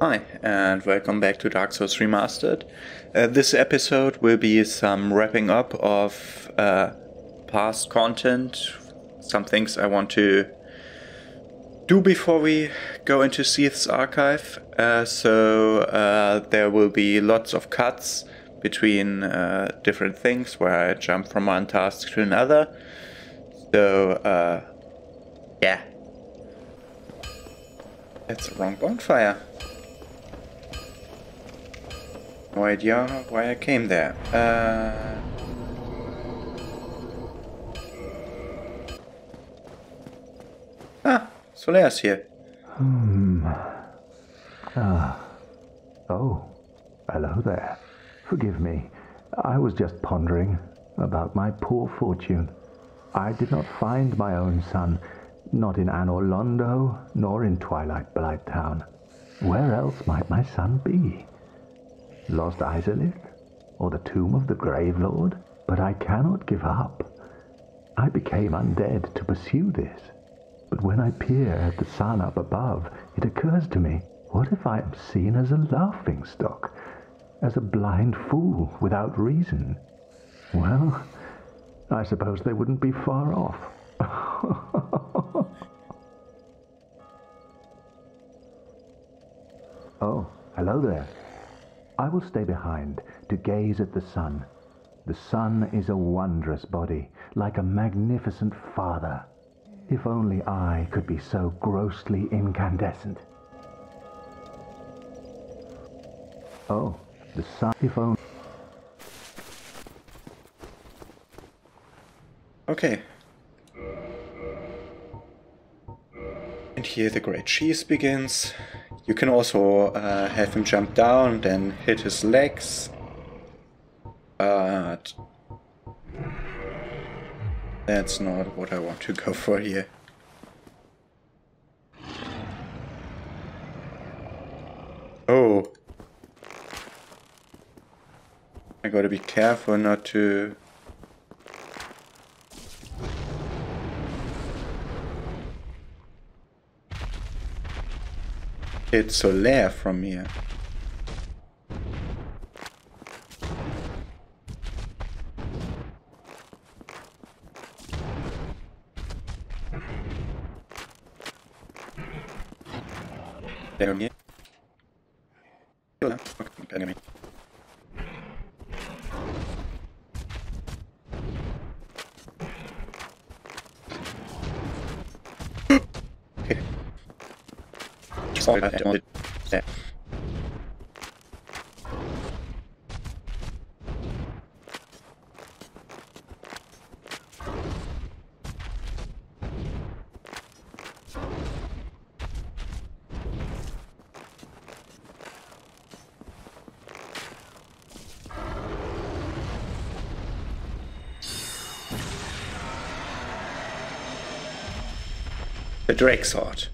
Hi, and welcome back to Dark Souls Remastered. This episode will be some wrapping up of past content, some things I want to do before we go into Seath's archive. There will be lots of cuts between different things where I jump from one task to another. Yeah. That's the wrong bonfire. No idea why I came there. Solare's here. Oh, hello there. Forgive me. I was just pondering about my poor fortune. I did not find my own son, not in Anor Londo, nor in Twilight Blight Town. Where else might my son be? Lost Izalith, or the tomb of the Grave Lord? But I cannot give up. I became undead to pursue this. But when I peer at the sun up above, it occurs to me, what if I am seen as a laughingstock, as a blind fool without reason? Well, I suppose they wouldn't be far off. Oh, hello there. I will stay behind to gaze at the sun. The sun is a wondrous body, like a magnificent father. If only I could be so grossly incandescent. Oh, the sun, if only... Okay. And here the great cheese begins. You can also have him jump down, then hit his legs. But that's not what I want to go for here. Oh. I gotta be careful not to... hit Solaire from here. There we go. Okay. Sorry about that. The Drake Sword.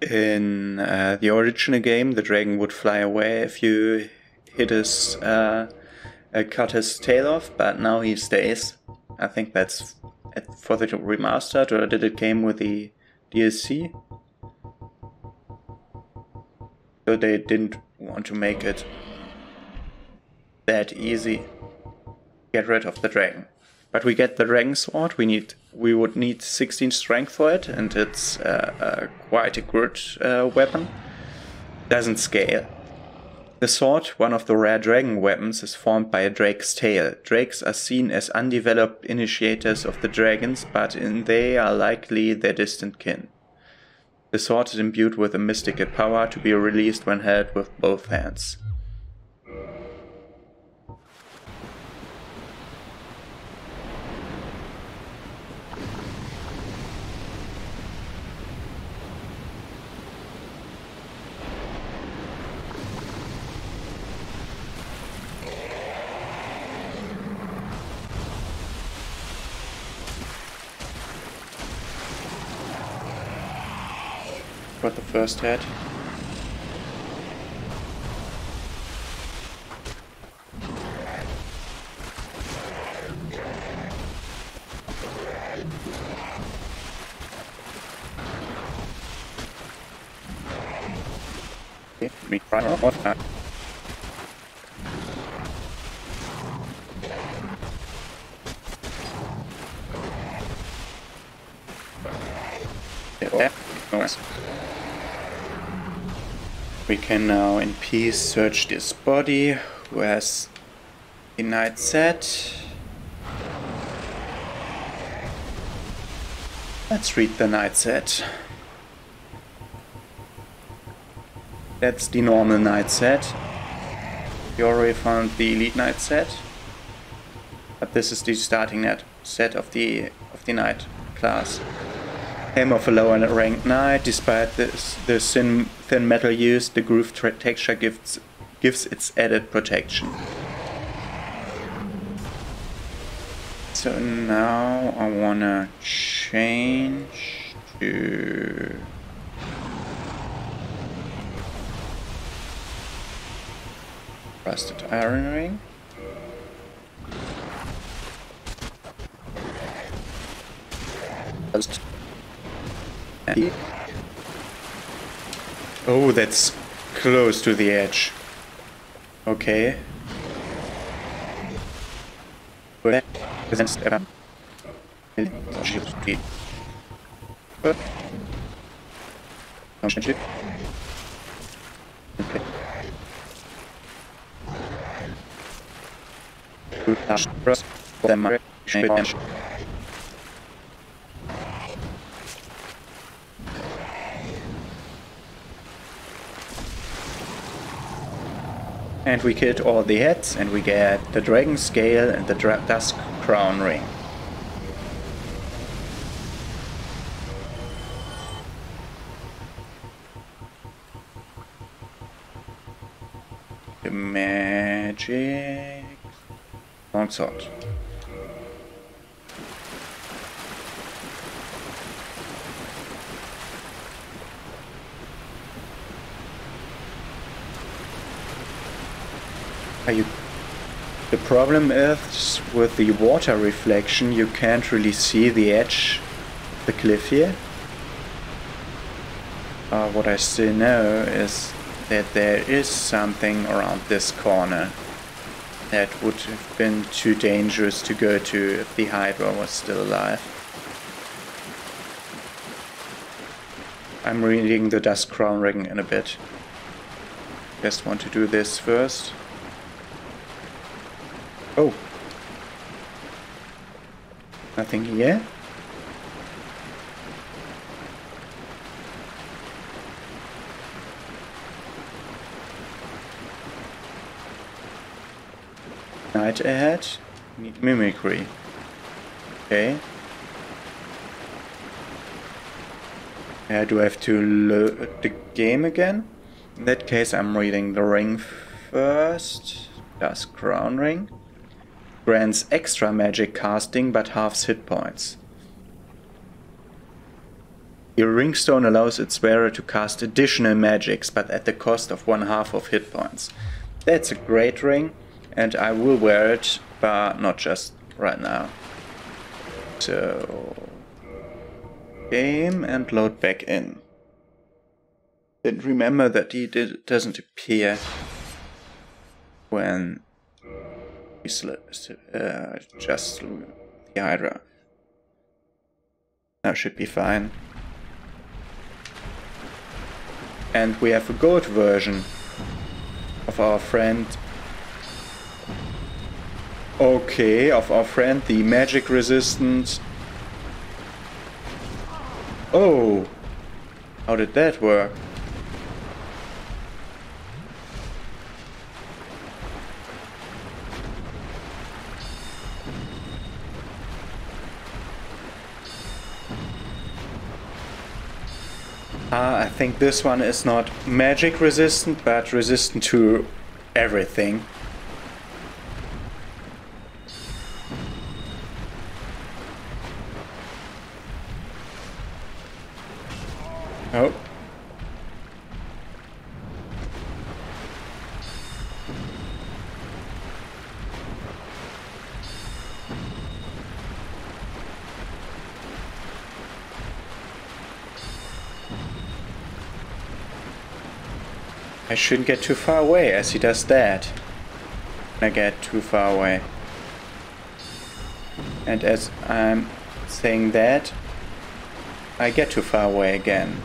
In the original game, the dragon would fly away if you hit his, cut his tail off, but now he stays. I think that's for the remastered, or did it came with the DLC? So they didn't want to make it that easy. Get rid of the dragon. But we get the dragon sword. We would need 16 strength for it, and it's quite a good weapon. Doesn't scale. The sword, one of the rare dragon weapons, is formed by a drake's tail. Drakes are seen as undeveloped initiators of the dragons, but they are likely their distant kin. The sword is imbued with a mystical power to be released when held with both hands. Got the first head. We try our bot. We can now in peace search this body who has the night set. Let's read the night set. That's the normal night set. You already found the elite night set, but this is the starting net set of the knight class. Aim of a lower ranked knight. Despite the thin metal used, the groove texture gives its added protection. So now I wanna change to rusted iron ring. Oh, that's close to the edge. Okay. And we killed all the heads, and we get the dragon scale and the dusk crown ring. The magic longsword. The problem is with the water reflection you can't really see the edge of the cliff here. What I still know is that there is something around this corner that would have been too dangerous to go to if the Hydra was still alive. I'm reading the Dusk Crown Ring in a bit. Just want to do this first. Oh. Nothing here? Night ahead. Need mimicry. Okay. Do I have to load the game again? In that case I'm reading the ring first. Dusk Crown Ring. Grants extra magic casting but halves hit points. Your ringstone allows its wearer to cast additional magics but at the cost of 1/2 of hit points. That's a great ring and I will wear it, but not just right now. So game and load back in. Didn't remember that he doesn't appear when just the Hydra. That should be fine. And we have a gold version of our friend. Okay, of our friend, the magic resistant. Oh! How did that work? I think this one is not magic resistant, but resistant to everything. Oh. I shouldn't get too far away as he does that. I get too far away. And as I'm saying that, I get too far away again.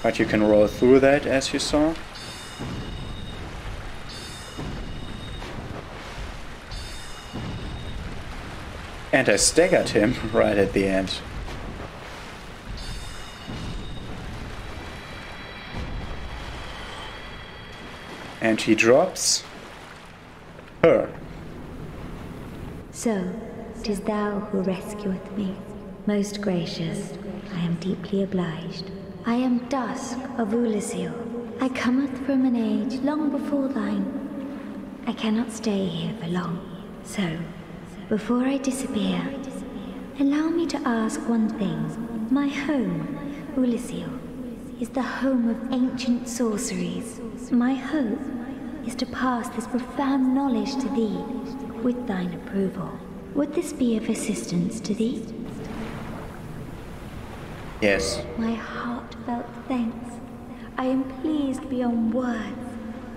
But you can roll through that, as you saw. And I staggered him right at the end. And he drops her. So, 'tis thou who rescueth me. Most gracious, I am deeply obliged. I am Dusk of Oolacile. I cometh from an age long before thine. I cannot stay here for long. So, before I disappear, allow me to ask one thing. My home, Oolacile, is the home of ancient sorceries. My hope is to pass this profound knowledge to thee, with thine approval. Would this be of assistance to thee? Yes. My heartfelt thanks. I am pleased beyond words.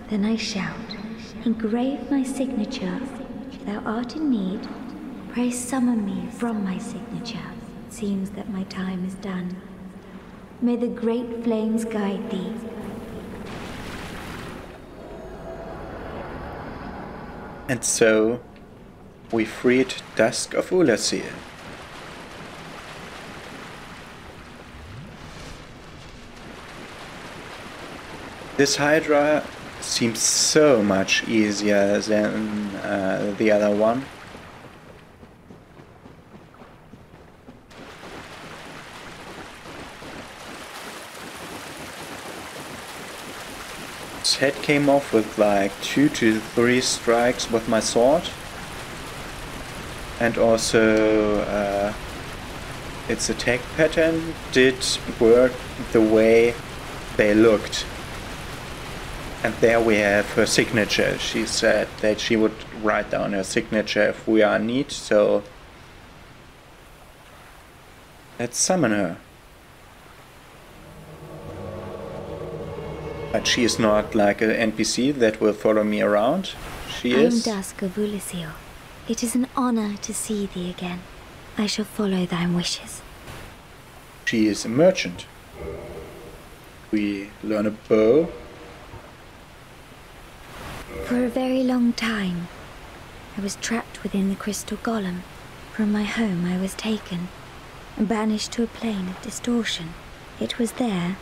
Then I shout, engrave my signature. If thou art in need, pray summon me from my signature. It seems that my time is done. May the great flames guide thee. And so, we freed Dusk of Oolacile. This Hydra seems so much easier than the other one. Its head came off with like 2 to 3 strikes with my sword. And also its attack pattern did work the way they looked. And there we have her signature. She said that she would write down her signature if we are in need, so let's summon her. But she is not like an NPC that will follow me around. She is. I am Dusk of Oolacile. It is an honor to see thee again. I shall follow thine wishes. She is a merchant. We learn a bow. For a very long time, I was trapped within the crystal golem. From my home I was taken and banished to a plane of distortion. It was there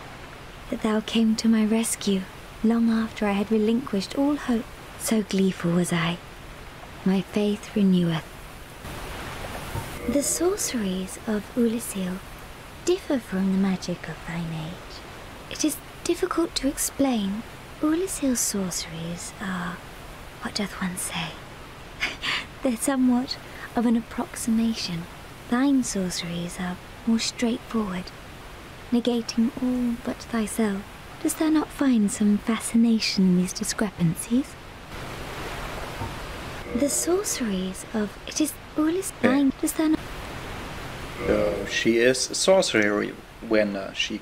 that thou came to my rescue, long after I had relinquished all hope. So gleeful was I. My faith reneweth. The sorceries of Oolacile differ from the magic of thine age. It is difficult to explain. Oolacile's sorceries are, what doth one say? They're somewhat of an approximation. Thine sorceries are more straightforward, negating all but thyself. Dost thou not find some fascination in these discrepancies? The sorceries of it is Oolacile. Dost thou not? So she is a sorcery winner. She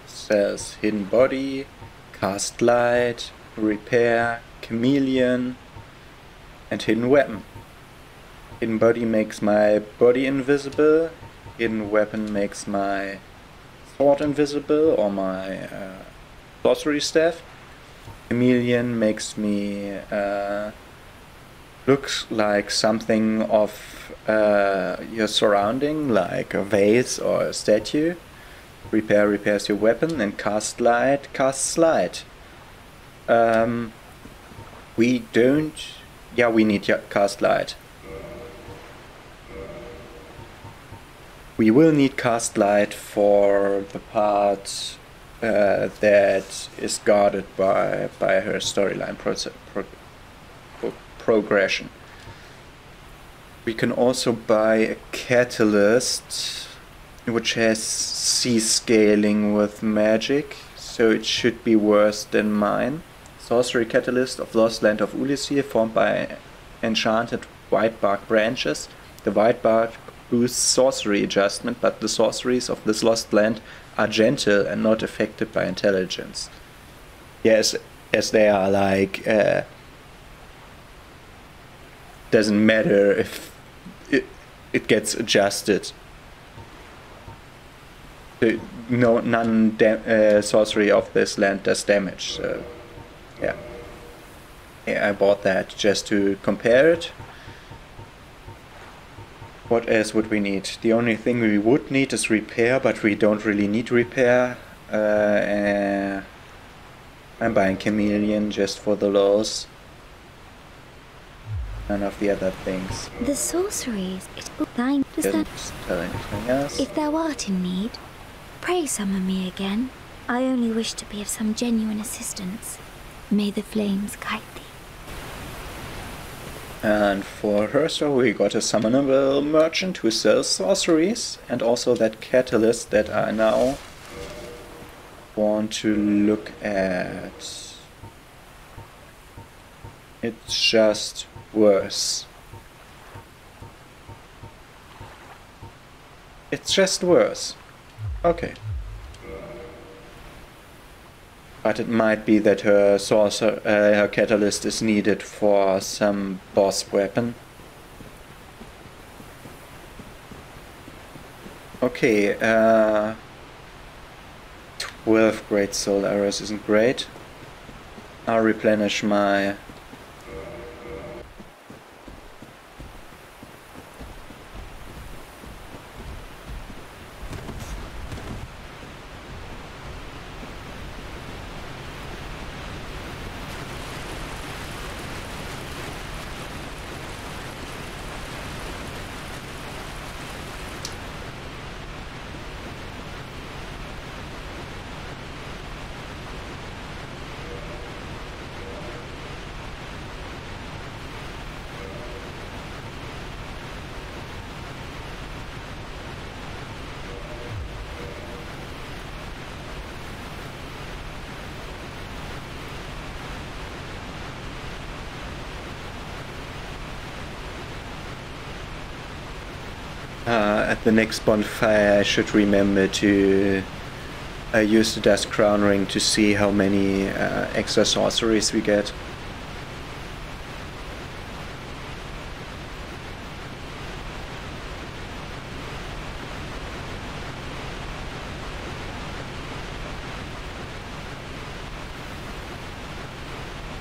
says hidden body, cast light, repair, chameleon, and hidden weapon. Hidden body makes my body invisible. Hidden weapon makes my sword invisible, or my sorcery staff. Chameleon makes me look like something of your surrounding, like a vase or a statue. Repair repairs your weapon, and cast light casts light. We don't... Yeah, we need cast light. We will need cast light for the part that is guarded by her storyline progression. We can also buy a catalyst which has C scaling with magic, so it should be worse than mine. Sorcery catalyst of Lost Land of Oolacile formed by enchanted white bark branches. The white bark boosts sorcery adjustment, but the sorceries of this lost land are gentle and not affected by intelligence. Yes, as they are like, doesn't matter if it gets adjusted. None sorcery of this land does damage. So, yeah. I bought that just to compare it. What else would we need? The only thing we would need is repair, but we don't really need repair. I'm buying Chameleon just for the laws. None of the other things. The sorceries, it will thine. Doesn't tell anything else. If thou art in need, pray summon me again. I only wish to be of some genuine assistance. May the flames guide thee. And for her, so we got a summonable merchant who sells sorceries, and also that catalyst that I now want to look at. It's just worse. It's just worse. Okay. But it might be that her her catalyst is needed for some boss weapon. Okay, 12 great soul arrows isn't great. I'll replenish my... At the next bonfire I should remember to use the Dusk Crown Ring to see how many extra sorceries we get.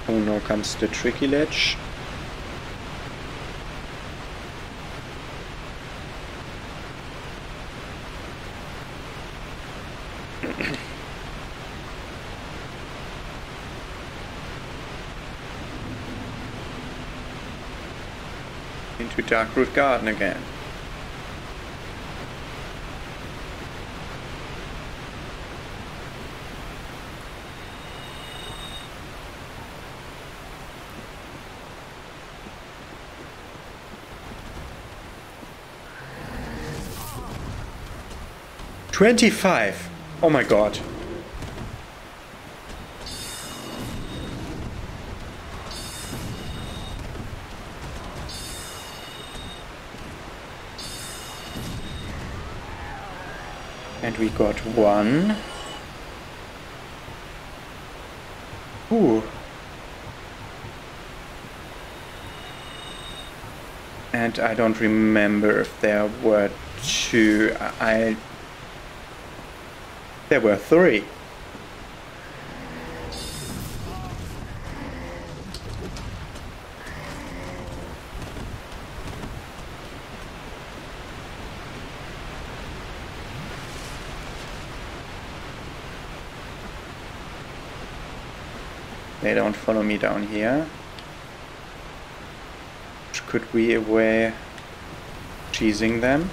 Oh, now comes the tricky ledge. Into Darkroot Garden again. $25. Oh my god. And we got one. Ooh. And I don't remember if there were two. There were three. They don't follow me down here. Which could be a way of cheesing them.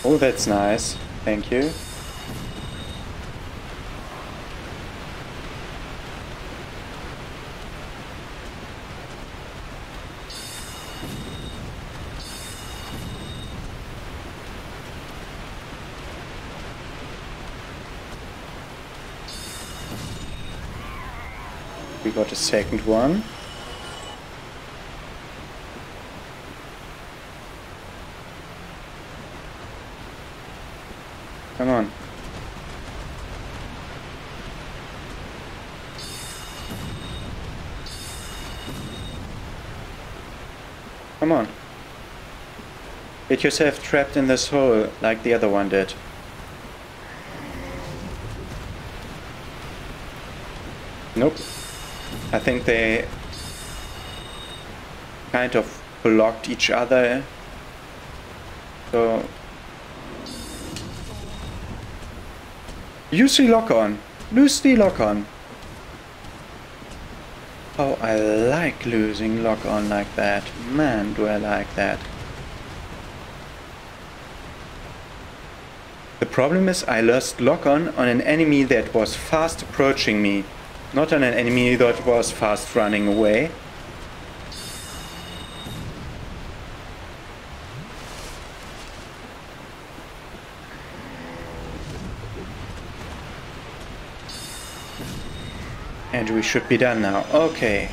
Oh, that's nice. Thank you. we got a second one. Come on. Come on. Get yourself trapped in this hole like the other one did. Nope. I think they kind of blocked each other. So use the lock-on. Lose the lock-on. Oh, I like losing lock-on like that. Man, do I like that. The problem is I lost lock-on on an enemy that was fast approaching me. Not on an enemy that was fast running away. And we should be done now. Okay.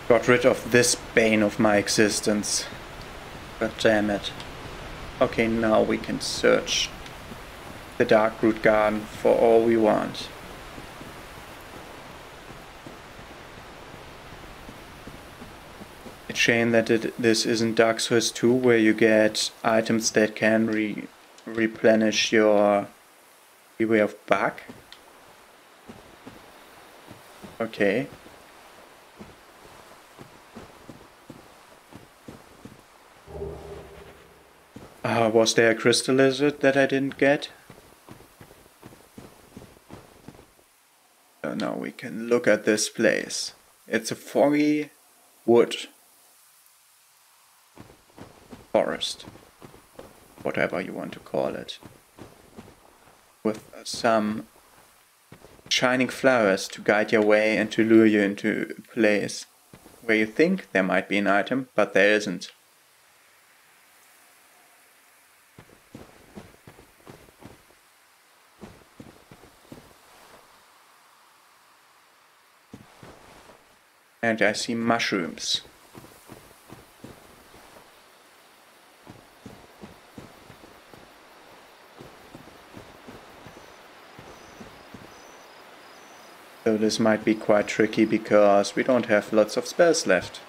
Got rid of this bane of my existence. God damn it. Okay, now we can search the Darkroot Garden for all we want. It's a shame that this isn't Dark Souls 2, where you get items that can replenish your way of back. Okay. Was there a crystal lizard that I didn't get? So now we can look at this place. It's a foggy wood forest, whatever you want to call it, with some shining flowers to guide your way and to lure you into a place where you think there might be an item, but there isn't. And I see mushrooms. So this might be quite tricky because we don't have lots of spells left.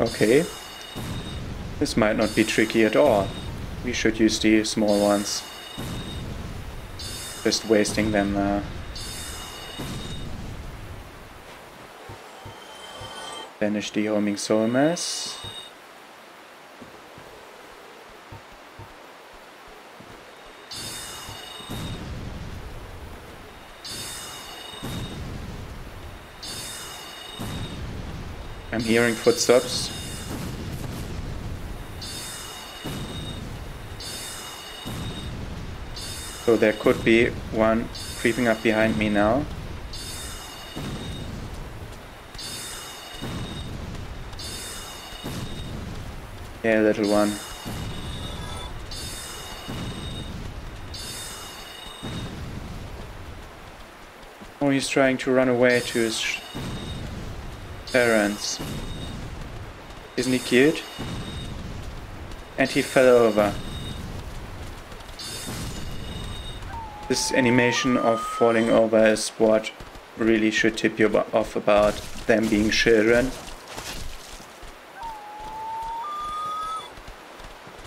Okay, this might not be tricky at all. We should use the small ones. Just wasting them now. Banish the homing soul mass. I'm hearing footsteps. So there could be one creeping up behind me now. Yeah, little one. Oh, he's trying to run away to his parents. Isn't he cute? And he fell over. This animation of falling over is what really should tip you off about them being children.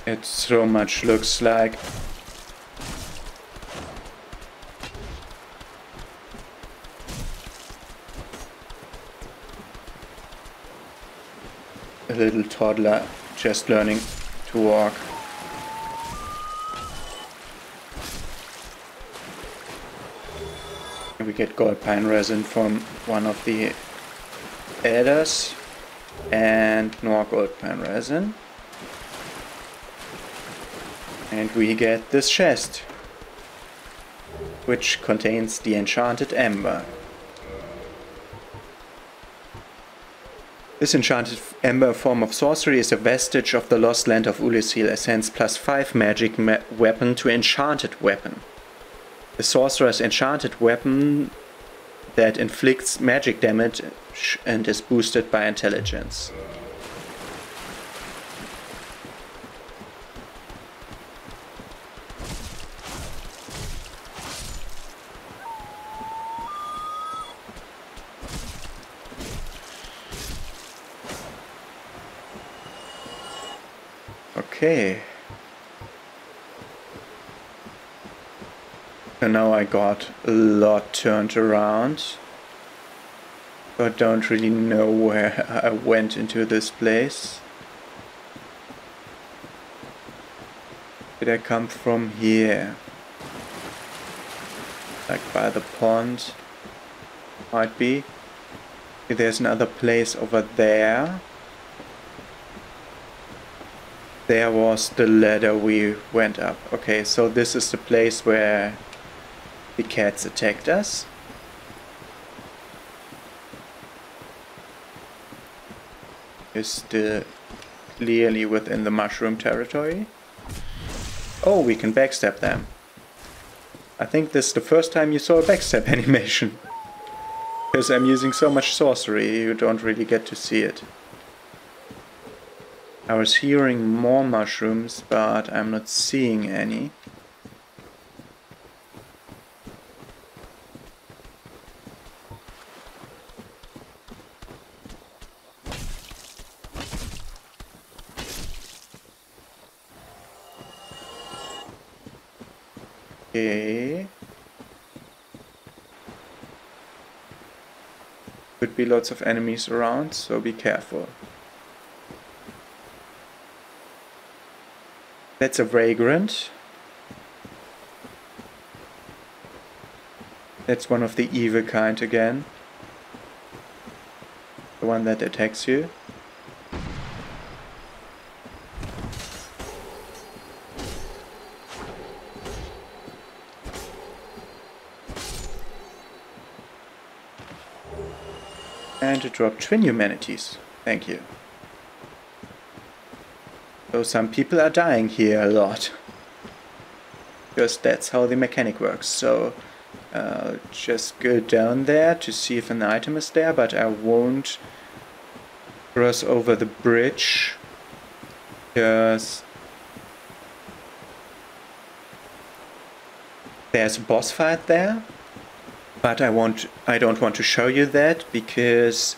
It so much looks like a little toddler just learning to walk. We get gold pine resin from one of the elders and more gold pine resin. And we get this chest. which contains the enchanted ember. This enchanted ember form of sorcery is a vestige of the lost land of Oolacile, ascends +5 magic weapon to enchanted weapon. The sorcerer's enchanted weapon that inflicts magic damage and is boosted by intelligence. Okay. So now I got a lot turned around, but don't really know where I went into this place. Did I come from here? Like by the pond? Might be. There's another place over there. There was the ladder we went up. Okay, so this is the place where the cats attacked us. Is still clearly within the mushroom territory. Oh, we can backstab them. I think this is the first time you saw a backstab animation. Because I'm using so much sorcery, you don't really get to see it. I was hearing more mushrooms, but I'm not seeing any. Okay. Could be lots of enemies around, so be careful. That's a vagrant. That's one of the evil kind again. The one that attacks you. And to drop twin humanities. Thank you. So some people are dying here a lot. Because that's how the mechanic works. So I'll just go down there to see if an item is there, but I won't cross over the bridge. Because there's a boss fight there. But I don't want to show you that, because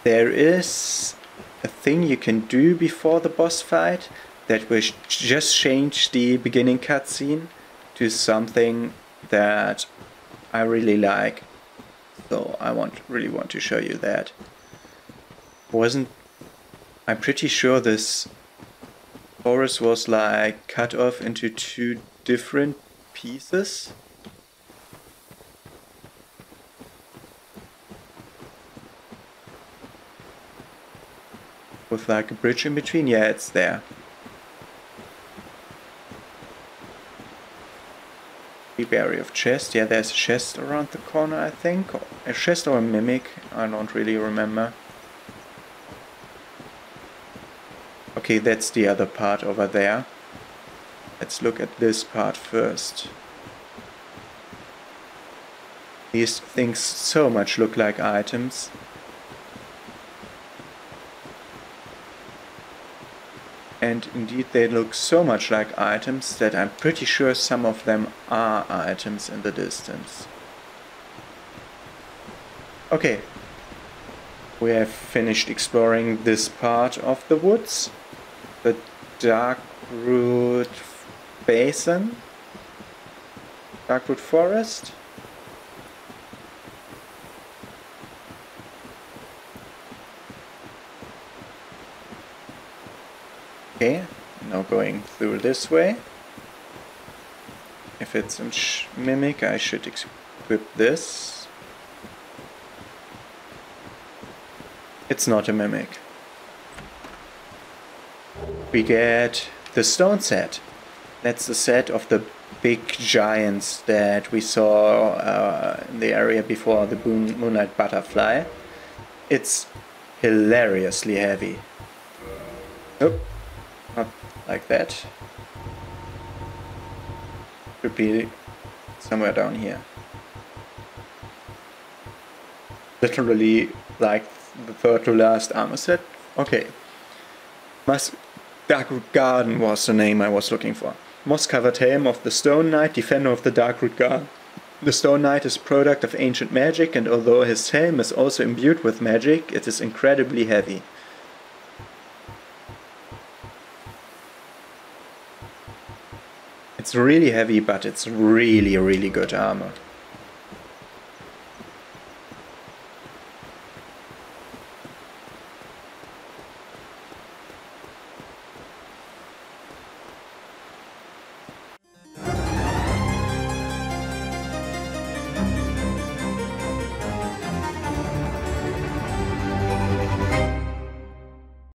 there is a thing you can do before the boss fight that will just change the beginning cutscene to something that I really like. So I really want to show you that. I'm pretty sure this forest was like cut off into 2 different pieces. With like a bridge in between. Yeah, it's there. The barrier of chest. Yeah, there's a chest around the corner, I think. Or a chest or a mimic. I don't really remember. Okay, that's the other part over there. Let's look at this part first. These things so much look like items. And indeed they look so much like items that I'm pretty sure some of them are items in the distance. Okay. We have finished exploring this part of the woods. The Darkroot Basin. Darkroot Forest. Okay, now going through this way. If it's a mimic, I should equip this. It's not a mimic. We get the stone set. That's the set of the big giants that we saw in the area before the Moonlight Butterfly. It's hilariously heavy. Nope, not like that. Should be somewhere down here. Literally like the third to last armor set. Okay. Darkroot Garden was the name I was looking for. Moss-covered helm of the Stone Knight, defender of the Darkroot Garden. The Stone Knight is a product of ancient magic, and although his helm is also imbued with magic, it is incredibly heavy. It's really heavy, but it's really, really good armor.